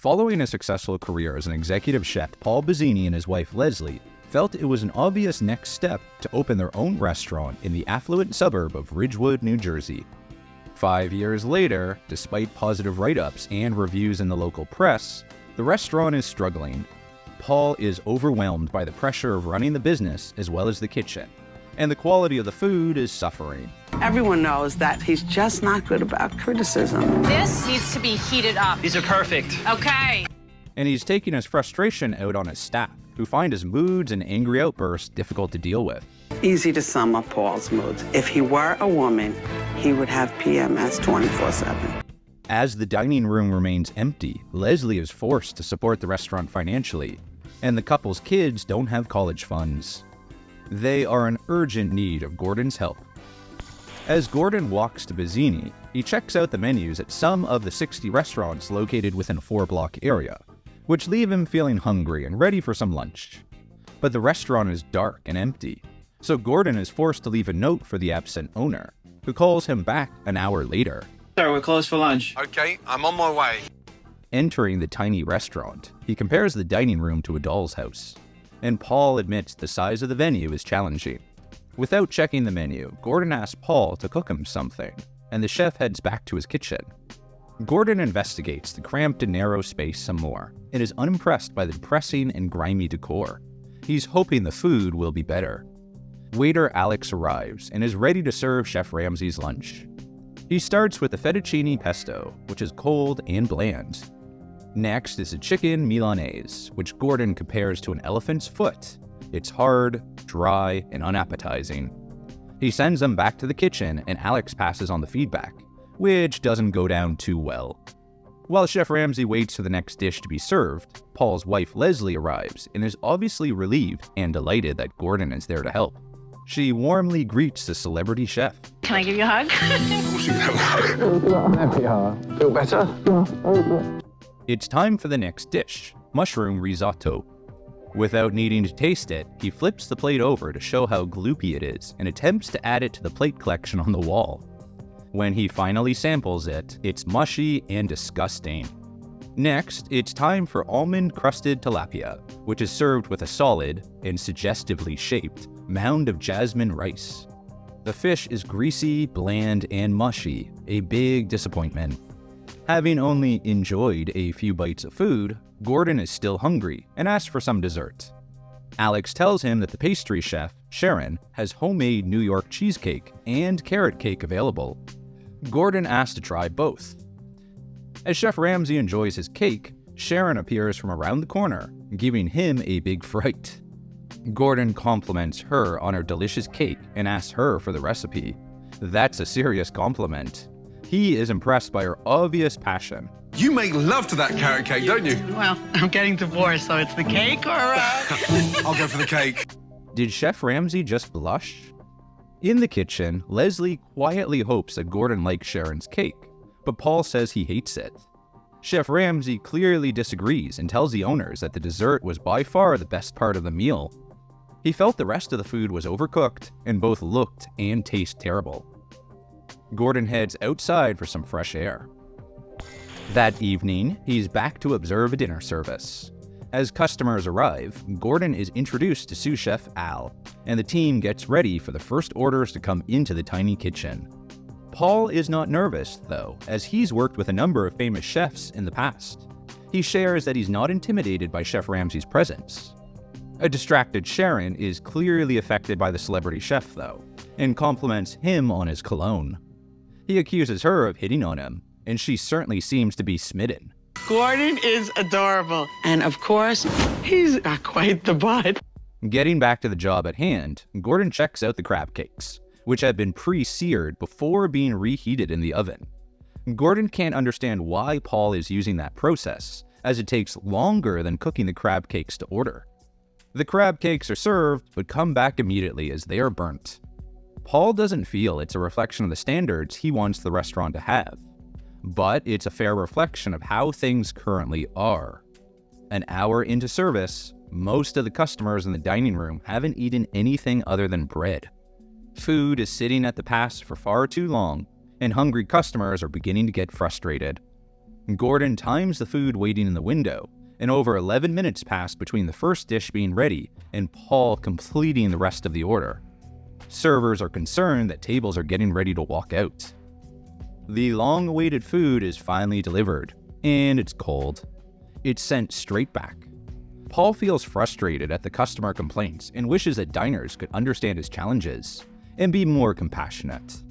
Following a successful career as an executive chef, Paul Bazzini and his wife Leslie felt it was an obvious next step to open their own restaurant in the affluent suburb of Ridgewood, New Jersey. 5 years later, despite positive write-ups and reviews in the local press, the restaurant is struggling. Paul is overwhelmed by the pressure of running the business as well as the kitchen, and the quality of the food is suffering. Everyone knows that he's just not good about criticism. This needs to be heated up. These are perfect. Okay. And he's taking his frustration out on his staff, who find his moods and angry outbursts difficult to deal with. Easy to sum up Paul's moods. If he were a woman, he would have PMS 24/7. As the dining room remains empty, Leslie is forced to support the restaurant financially, and the couple's kids don't have college funds. They are in urgent need of Gordon's help. As Gordon walks to Bazzini, he checks out the menus at some of the 60 restaurants located within a 4-block area, which leave him feeling hungry and ready for some lunch. But the restaurant is dark and empty, so Gordon is forced to leave a note for the absent owner, who calls him back an hour later. Sir, we're closed for lunch. Okay, I'm on my way. Entering the tiny restaurant, he compares the dining room to a doll's house, and Paul admits the size of the venue is challenging. Without checking the menu, Gordon asks Paul to cook him something, and the chef heads back to his kitchen. Gordon investigates the cramped and narrow space some more, and is unimpressed by the depressing and grimy decor. He's hoping the food will be better. Waiter Alex arrives and is ready to serve Chef Ramsay's lunch. He starts with the fettuccine pesto, which is cold and bland. Next is a chicken Milanese, which Gordon compares to an elephant's foot. It's hard, dry, and unappetizing. He sends them back to the kitchen, and Alex passes on the feedback, which doesn't go down too well. While Chef Ramsay waits for the next dish to be served, Paul's wife Leslie arrives and is obviously relieved and delighted that Gordon is there to help. She warmly greets the celebrity chef. Can I give you a hug? Of course you can have a hug. There we are. Feel better? It's time for the next dish, mushroom risotto. Without needing to taste it, he flips the plate over to show how gloopy it is and attempts to add it to the plate collection on the wall. When he finally samples it, it's mushy and disgusting. Next, it's time for almond-crusted tilapia, which is served with a solid, and suggestively shaped, mound of jasmine rice. The fish is greasy, bland, and mushy, a big disappointment. Having only enjoyed a few bites of food, Gordon is still hungry and asks for some dessert. Alex tells him that the pastry chef, Sharon, has homemade New York cheesecake and carrot cake available. Gordon asks to try both. As Chef Ramsay enjoys his cake, Sharon appears from around the corner, giving him a big fright. Gordon compliments her on her delicious cake and asks her for the recipe. That's a serious compliment. He is impressed by her obvious passion. You make love to that carrot cake, don't you? Well, I'm getting divorced, so it's the cake or... I'll go for the cake. Did Chef Ramsay just blush? In the kitchen, Leslie quietly hopes that Gordon likes Sharon's cake, but Paul says he hates it. Chef Ramsay clearly disagrees and tells the owners that the dessert was by far the best part of the meal. He felt the rest of the food was overcooked and both looked and tasted terrible. Gordon heads outside for some fresh air. That evening, he's back to observe a dinner service. As customers arrive, Gordon is introduced to sous chef Al, and the team gets ready for the first orders to come into the tiny kitchen. Paul is not nervous, though, as he's worked with a number of famous chefs in the past. He shares that he's not intimidated by Chef Ramsay's presence. A distracted Sharon is clearly affected by the celebrity chef, though, and compliments him on his cologne. He accuses her of hitting on him, and she certainly seems to be smitten. Gordon is adorable. And of course, he's got quite the butt. Getting back to the job at hand, Gordon checks out the crab cakes, which have been pre-seared before being reheated in the oven. Gordon can't understand why Paul is using that process, as it takes longer than cooking the crab cakes to order. The crab cakes are served, but come back immediately as they are burnt. Paul doesn't feel it's a reflection of the standards he wants the restaurant to have, but it's a fair reflection of how things currently are. An hour into service, most of the customers in the dining room haven't eaten anything other than bread. Food is sitting at the pass for far too long, and hungry customers are beginning to get frustrated. Gordon times the food waiting in the window, and over 11 minutes pass between the first dish being ready and Paul completing the rest of the order. Servers are concerned that tables are getting ready to walk out. The long-awaited food is finally delivered, and it's cold. It's sent straight back. Paul feels frustrated at the customer complaints and wishes that diners could understand his challenges and be more compassionate.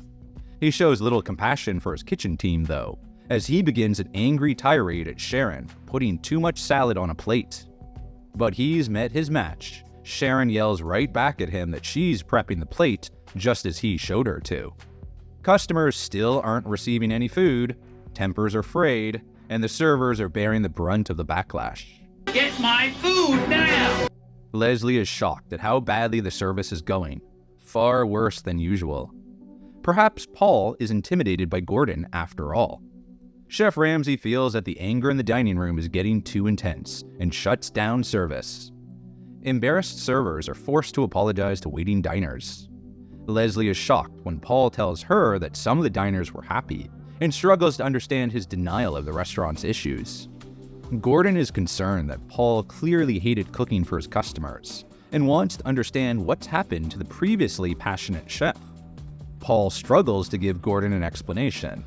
He shows little compassion for his kitchen team, though, as he begins an angry tirade at Sharon for putting too much salad on a plate. But he's met his match. Sharon yells right back at him that she's prepping the plate just as he showed her to. Customers still aren't receiving any food, tempers are frayed, and the servers are bearing the brunt of the backlash. Get my food now! Leslie is shocked at how badly the service is going, far worse than usual. Perhaps Paul is intimidated by Gordon after all. Chef Ramsay feels that the anger in the dining room is getting too intense and shuts down service. Embarrassed servers are forced to apologize to waiting diners. Leslie is shocked when Paul tells her that some of the diners were happy and struggles to understand his denial of the restaurant's issues. Gordon is concerned that Paul clearly hated cooking for his customers and wants to understand what's happened to the previously passionate chef. Paul struggles to give Gordon an explanation,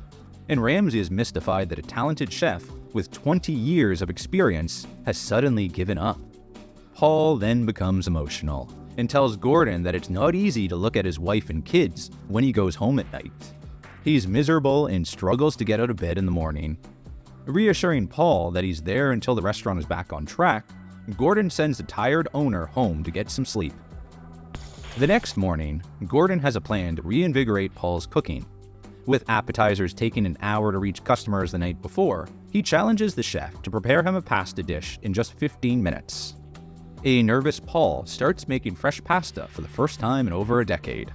and Ramsay is mystified that a talented chef with 20 years of experience has suddenly given up. Paul then becomes emotional and tells Gordon that it's not easy to look at his wife and kids when he goes home at night. He's miserable and struggles to get out of bed in the morning. Reassuring Paul that he's there until the restaurant is back on track, Gordon sends the tired owner home to get some sleep. The next morning, Gordon has a plan to reinvigorate Paul's cooking. With appetizers taking an hour to reach customers the night before, he challenges the chef to prepare him a pasta dish in just 15 minutes. A nervous Paul starts making fresh pasta for the first time in over a decade.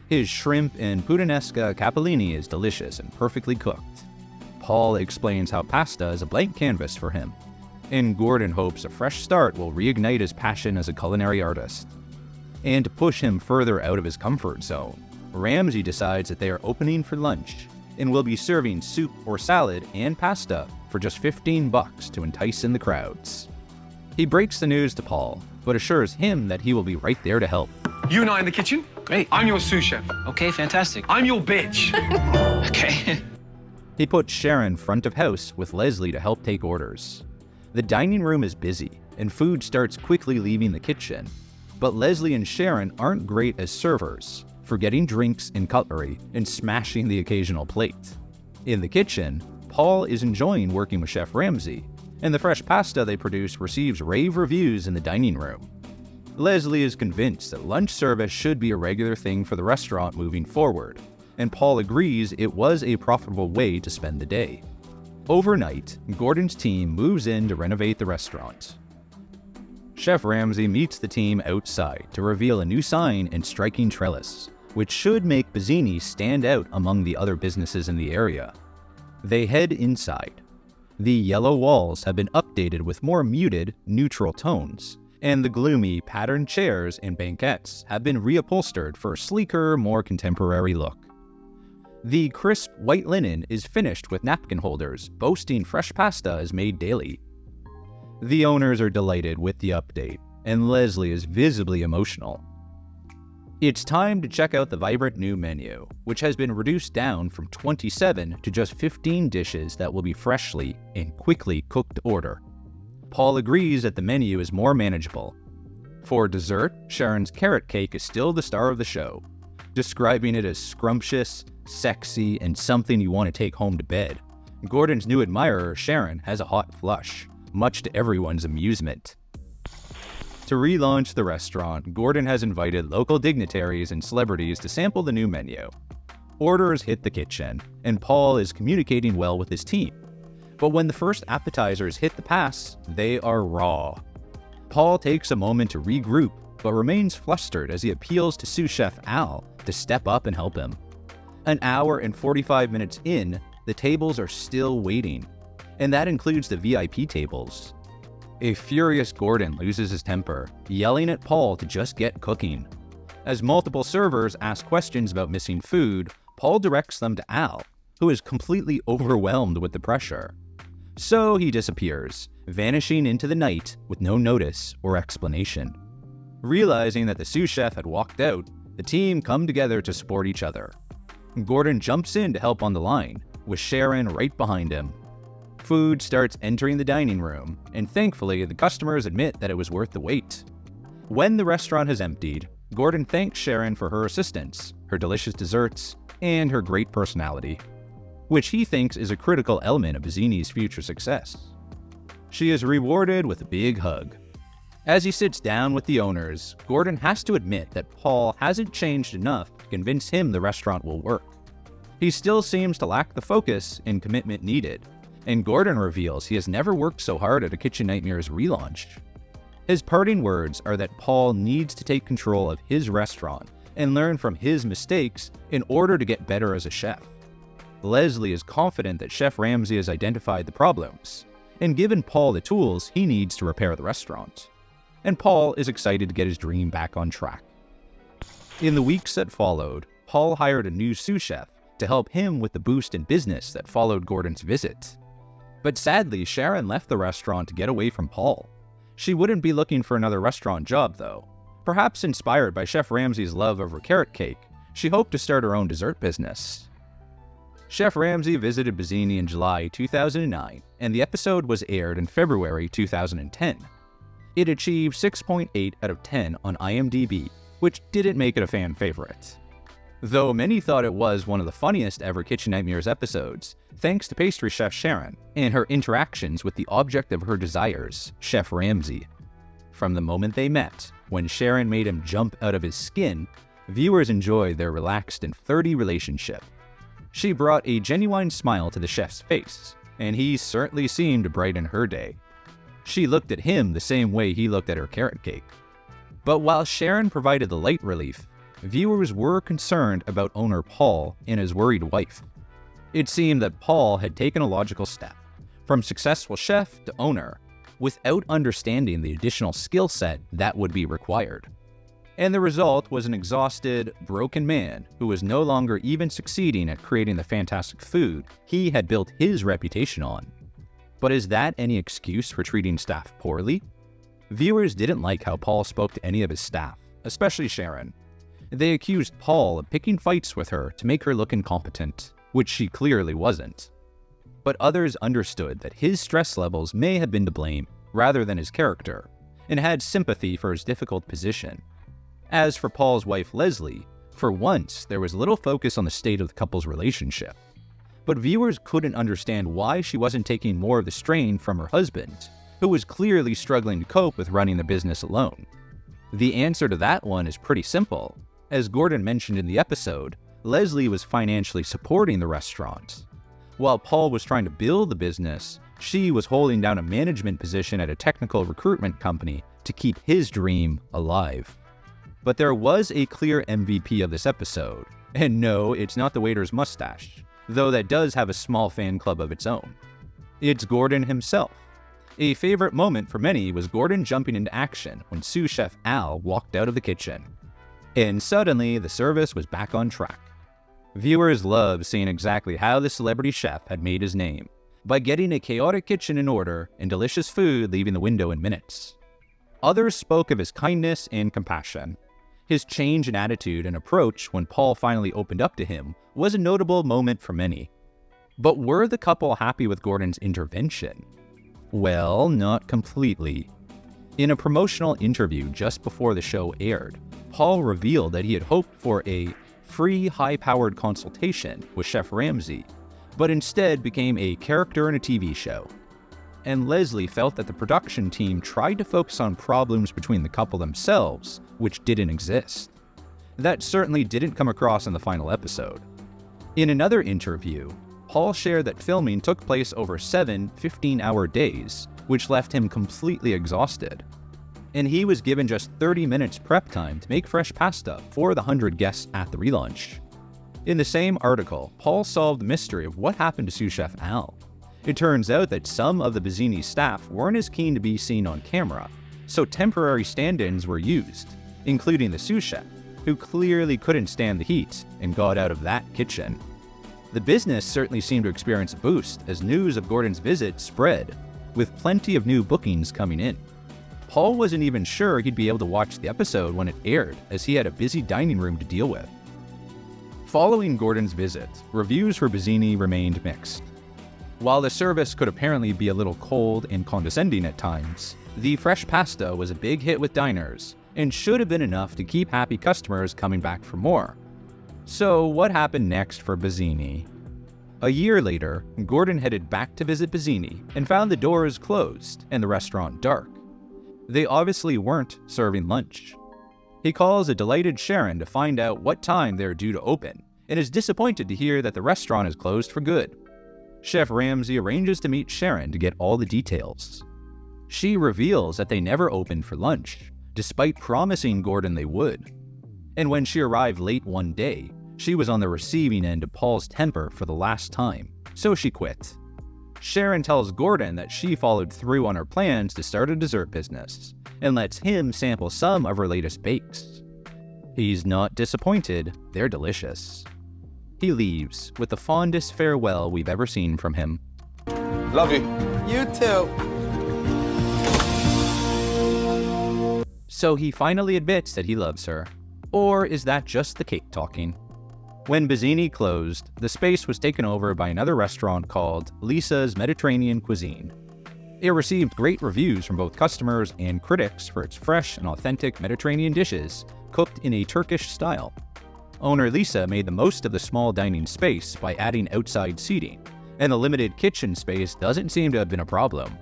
His shrimp and puttanesca capellini is delicious and perfectly cooked. Paul explains how pasta is a blank canvas for him, and Gordon hopes a fresh start will reignite his passion as a culinary artist. And to push him further out of his comfort zone, Ramsay decides that they are opening for lunch and will be serving soup or salad and pasta for just $15 to entice in the crowds. He breaks the news to Paul, but assures him that he will be right there to help. You and I in the kitchen? Great. I'm your sous chef. Okay, fantastic. I'm your bitch. Okay. He puts Sharon front of house with Leslie to help take orders. The dining room is busy, and food starts quickly leaving the kitchen. But Leslie and Sharon aren't great as servers, forgetting drinks and cutlery and smashing the occasional plate. In the kitchen, Paul is enjoying working with Chef Ramsay, and the fresh pasta they produce receives rave reviews in the dining room. Leslie is convinced that lunch service should be a regular thing for the restaurant moving forward, and Paul agrees it was a profitable way to spend the day. Overnight, Gordon's team moves in to renovate the restaurant. Chef Ramsay meets the team outside to reveal a new sign and striking trellis, which should make Bazzini stand out among the other businesses in the area. They head inside. The yellow walls have been updated with more muted, neutral tones, and the gloomy, patterned chairs and banquettes have been reupholstered for a sleeker, more contemporary look. The crisp white linen is finished with napkin holders, boasting fresh pasta is made daily. The owners are delighted with the update, and Leslie is visibly emotional. It's time to check out the vibrant new menu, which has been reduced down from 27 to just 15 dishes that will be freshly and quickly cooked to order. Paul agrees that the menu is more manageable. For dessert, Sharon's carrot cake is still the star of the show, describing it as scrumptious, sexy, and something you want to take home to bed. Gordon's new admirer, Sharon, has a hot flush, much to everyone's amusement. To relaunch the restaurant, Gordon has invited local dignitaries and celebrities to sample the new menu. Orders hit the kitchen, and Paul is communicating well with his team. But when the first appetizers hit the pass, they are raw. Paul takes a moment to regroup, but remains flustered as he appeals to sous chef Al to step up and help him. An hour and 45 minutes in, the tables are still waiting, and that includes the VIP tables. A furious Gordon loses his temper, yelling at Paul to just get cooking. As multiple servers ask questions about missing food, Paul directs them to Al, who is completely overwhelmed with the pressure. So he disappears, vanishing into the night with no notice or explanation. Realizing that the sous chef had walked out, the team come together to support each other. Gordon jumps in to help on the line, with Sharon right behind him. Food starts entering the dining room, and thankfully the customers admit that it was worth the wait. When the restaurant has emptied, Gordon thanks Sharon for her assistance, her delicious desserts, and her great personality, which he thinks is a critical element of Bazzini's future success. She is rewarded with a big hug. As he sits down with the owners, Gordon has to admit that Paul hasn't changed enough to convince him the restaurant will work. He still seems to lack the focus and commitment needed, and Gordon reveals he has never worked so hard at a Kitchen Nightmares relaunch. His parting words are that Paul needs to take control of his restaurant and learn from his mistakes in order to get better as a chef. Leslie is confident that Chef Ramsay has identified the problems and given Paul the tools he needs to repair the restaurant. And Paul is excited to get his dream back on track. In the weeks that followed, Paul hired a new sous chef to help him with the boost in business that followed Gordon's visit. But sadly, Sharon left the restaurant to get away from Paul. She wouldn't be looking for another restaurant job, though. Perhaps inspired by Chef Ramsay's love of her carrot cake, she hoped to start her own dessert business. Chef Ramsay visited Bazzini in July 2009, and the episode was aired in February 2010. It achieved 6.8 out of 10 on IMDb, which didn't make it a fan favorite. Though many thought it was one of the funniest ever Kitchen Nightmares episodes, thanks to pastry chef Sharon and her interactions with the object of her desires, Chef Ramsay. From the moment they met, when Sharon made him jump out of his skin, viewers enjoyed their relaxed and flirty relationship. She brought a genuine smile to the chef's face, and he certainly seemed to brighten her day. She looked at him the same way he looked at her carrot cake. But while Sharon provided the light relief, viewers were concerned about owner Paul and his worried wife. It seemed that Paul had taken a logical step, from successful chef to owner, without understanding the additional skill set that would be required. And the result was an exhausted, broken man who was no longer even succeeding at creating the fantastic food he had built his reputation on. But is that any excuse for treating staff poorly? Viewers didn't like how Paul spoke to any of his staff, especially Sharon. They accused Paul of picking fights with her to make her look incompetent, which she clearly wasn't. But others understood that his stress levels may have been to blame, rather than his character, and had sympathy for his difficult position. As for Paul's wife Leslie, for once there was little focus on the state of the couple's relationship. But viewers couldn't understand why she wasn't taking more of the strain from her husband, who was clearly struggling to cope with running the business alone. The answer to that one is pretty simple. As Gordon mentioned in the episode, Leslie was financially supporting the restaurant. While Paul was trying to build the business, she was holding down a management position at a technical recruitment company to keep his dream alive. But there was a clear MVP of this episode, and no, it's not the waiter's mustache, though that does have a small fan club of its own. It's Gordon himself. A favorite moment for many was Gordon jumping into action when sous chef Al walked out of the kitchen. And suddenly, the service was back on track. Viewers loved seeing exactly how the celebrity chef had made his name, by getting a chaotic kitchen in order and delicious food leaving the window in minutes. Others spoke of his kindness and compassion. His change in attitude and approach when Paul finally opened up to him was a notable moment for many. But were the couple happy with Gordon's intervention? Well, not completely. In a promotional interview just before the show aired, Paul revealed that he had hoped for a free, high-powered consultation with Chef Ramsay, but instead became a character in a TV show. And Leslie felt that the production team tried to focus on problems between the couple themselves, which didn't exist. That certainly didn't come across in the final episode. In another interview, Paul shared that filming took place over 7 15-hour days, which left him completely exhausted. And he was given just 30 minutes prep time to make fresh pasta for the 100 guests at the relaunch. In the same article, Paul solved the mystery of what happened to sous chef Al. It turns out that some of the Bazzini staff weren't as keen to be seen on camera, so temporary stand-ins were used, including the sous chef, who clearly couldn't stand the heat and got out of that kitchen. The business certainly seemed to experience a boost as news of Gordon's visit spread, with plenty of new bookings coming in. Paul wasn't even sure he'd be able to watch the episode when it aired, as he had a busy dining room to deal with. Following Gordon's visit, reviews for Bazzini remained mixed. While the service could apparently be a little cold and condescending at times, the fresh pasta was a big hit with diners and should have been enough to keep happy customers coming back for more. So what happened next for Bazzini? A year later, Gordon headed back to visit Bazzini and found the doors closed and the restaurant dark. They obviously weren't serving lunch. He calls a delighted Sharon to find out what time they're due to open and is disappointed to hear that the restaurant is closed for good. Chef Ramsay arranges to meet Sharon to get all the details. She reveals that they never opened for lunch, despite promising Gordon they would. And when she arrived late one day, she was on the receiving end of Paul's temper for the last time, so she quit. Sharon tells Gordon that she followed through on her plans to start a dessert business, and lets him sample some of her latest bakes. He's not disappointed, they're delicious. He leaves with the fondest farewell we've ever seen from him. Love you. You too. So he finally admits that he loves her. Or is that just the cake talking? When Bazzini closed, the space was taken over by another restaurant called Lisa's Mediterranean Cuisine. It received great reviews from both customers and critics for its fresh and authentic Mediterranean dishes cooked in a Turkish style. Owner Lisa made the most of the small dining space by adding outside seating, and the limited kitchen space doesn't seem to have been a problem.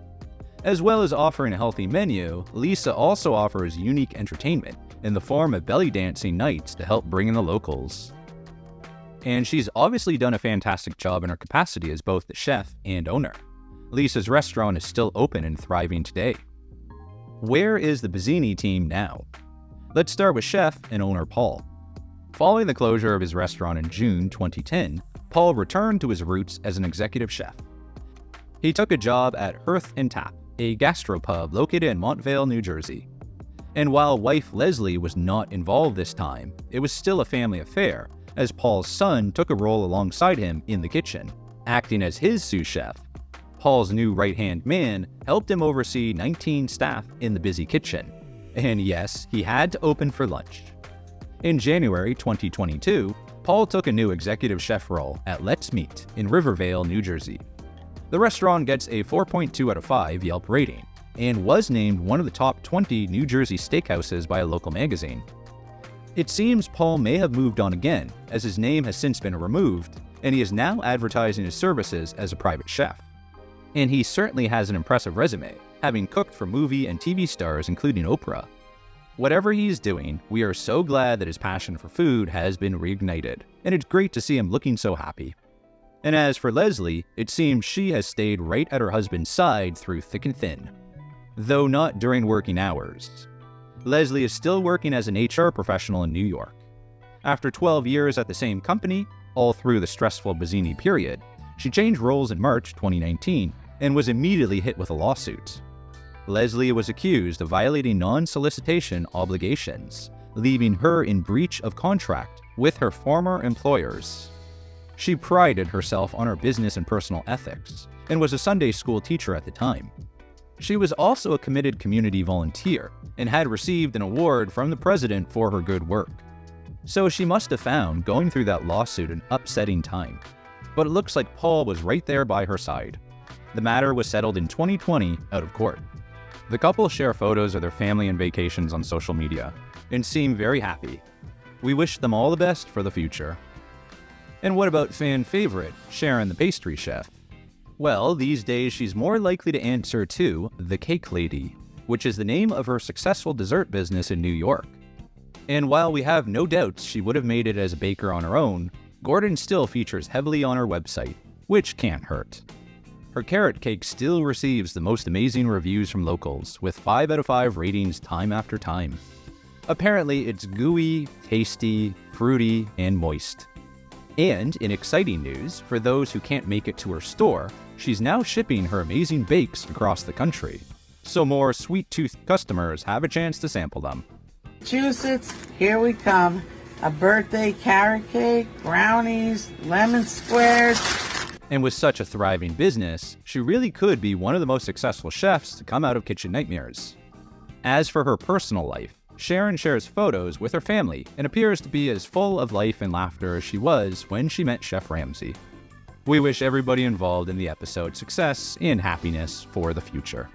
As well as offering a healthy menu, Lisa also offers unique entertainment in the form of belly dancing nights to help bring in the locals. And she's obviously done a fantastic job in her capacity as both the chef and owner. Lisa's restaurant is still open and thriving today. Where is the Bazzini team now? Let's start with chef and owner Paul. Following the closure of his restaurant in June 2010, Paul returned to his roots as an executive chef. He took a job at Hearth and Tap, a gastropub located in Montvale, New Jersey. And while wife Leslie was not involved this time, it was still a family affair, as Paul's son took a role alongside him in the kitchen, acting as his sous chef. Paul's new right-hand man helped him oversee 19 staff in the busy kitchen. And yes, he had to open for lunch. In January 2022, Paul took a new executive chef role at Let's Meat in Rivervale, New Jersey. The restaurant gets a 4.2 out of 5 Yelp rating and was named one of the top 20 New Jersey steakhouses by a local magazine. It seems Paul may have moved on again, as his name has since been removed, and he is now advertising his services as a private chef. And he certainly has an impressive resume, having cooked for movie and TV stars including Oprah. Whatever he's doing, we are so glad that his passion for food has been reignited, and it's great to see him looking so happy. And as for Leslie, it seems she has stayed right at her husband's side through thick and thin, though not during working hours. Leslie is still working as an HR professional in New York. After 12 years at the same company, all through the stressful Bazzini period, she changed roles in March 2019 and was immediately hit with a lawsuit. Leslie was accused of violating non-solicitation obligations, leaving her in breach of contract with her former employers. She prided herself on her business and personal ethics, and was a Sunday school teacher at the time. She was also a committed community volunteer, and had received an award from the president for her good work. So she must have found going through that lawsuit an upsetting time. But it looks like Paul was right there by her side. The matter was settled in 2020 out of court. The couple share photos of their family and vacations on social media, and seem very happy. We wish them all the best for the future. And what about fan favorite, Sharon the pastry chef? Well, these days she's more likely to answer to the Cake Lady, which is the name of her successful dessert business in New York. And while we have no doubts she would have made it as a baker on her own, Gordon still features heavily on her website, which can't hurt. Her carrot cake still receives the most amazing reviews from locals, with 5 out of 5 ratings time after time. Apparently, it's gooey, tasty, fruity, and moist. And in exciting news, for those who can't make it to her store, she's now shipping her amazing bakes across the country, so more sweet-toothed customers have a chance to sample them. Massachusetts, here we come. a birthday carrot cake, brownies, lemon squares. And with such a thriving business, she really could be one of the most successful chefs to come out of Kitchen Nightmares. As for her personal life, Sharon shares photos with her family and appears to be as full of life and laughter as she was when she met Chef Ramsay. We wish everybody involved in the episode success and happiness for the future.